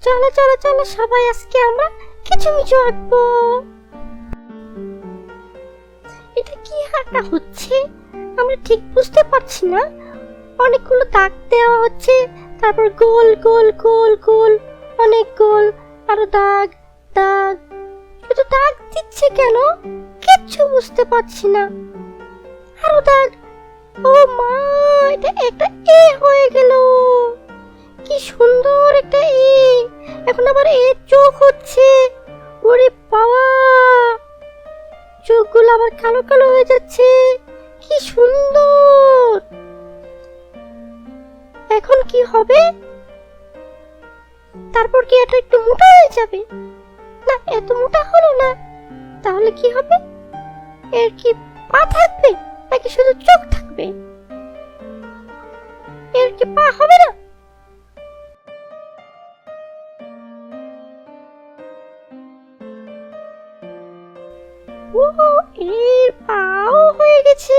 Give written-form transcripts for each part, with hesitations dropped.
চলো চলো চলো সবাই আজকে আমরা কিচুমিচু আঁকবো। এটা কি আঁকা হচ্ছে আমরা ঠিক বুঝতে পারছি না। অনেকগুলো দাগ দেওয়া হচ্ছে, তারপর গোল গোল গোল গোল, অনেক গোল, আরো দাগ দাগ। শুধু দাগ দিচ্ছে কেন কিচ্ছু বুঝতে পারছি না। আরো দাগ। ও মা, এটা একটা এ হয়ে গেল। কি সুন্দর একটা এ। এখন আবার এর চোখ হচ্ছে। ওরে বাবা, চোখগুলো আবার কালো কালো হয়ে যাচ্ছে। কি সুন্দর। এখন কি হবে? তারপর কি এটা একটু মোটা হয়ে যাবে? না, এত মোটা হলো না। তাহলে কি হবে? এর কি পা থাকবে নাকি শুধু চোখ থাকবে? এর কি পা হবে না? ও, এর পাও হয়ে গেছে।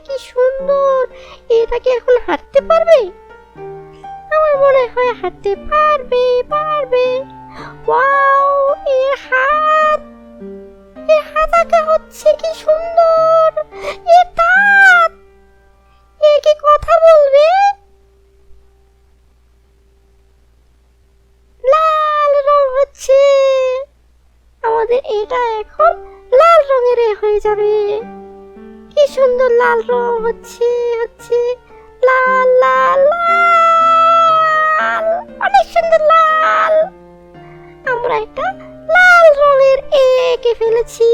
কি সুন্দর। এটা কি এখন হাঁটতে পারবে? আমার মনে হয় হাঁটতে পারবে পারবে। ওয়াও, এর হাত, এর হাত আঁকা হচ্ছে। কি সুন্দর। এর দাঁত, এ কি কথা বলবে? লাল রং হচ্ছে। আমাদের এটা এখন লাল রঙের হয়ে যাবে। কি সুন্দর লাল রং হচ্ছে হচ্ছে। লাল লাল লাল, অনেক সুন্দর লাল। আমরা একটা লাল রঙের এঁকে ফেলেছি।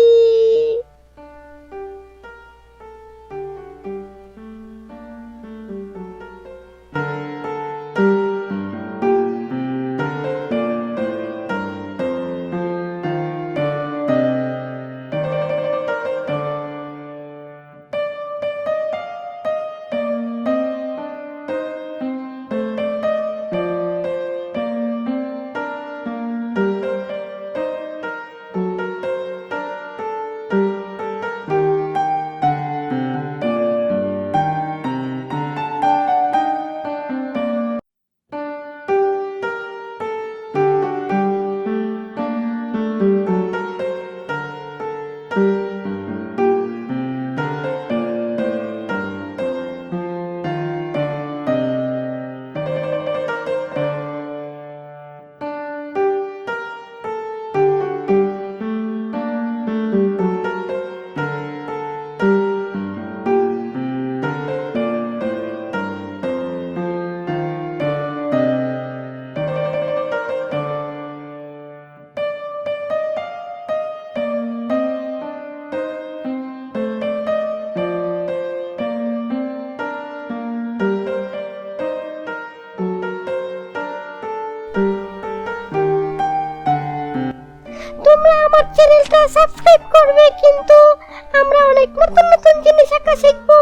তোমরা আমার চ্যানেলটা সাবস্ক্রাইব করবে, কিন্তু আমরা অনেক নতুন নতুন জিনিস আঁকা শিখবো।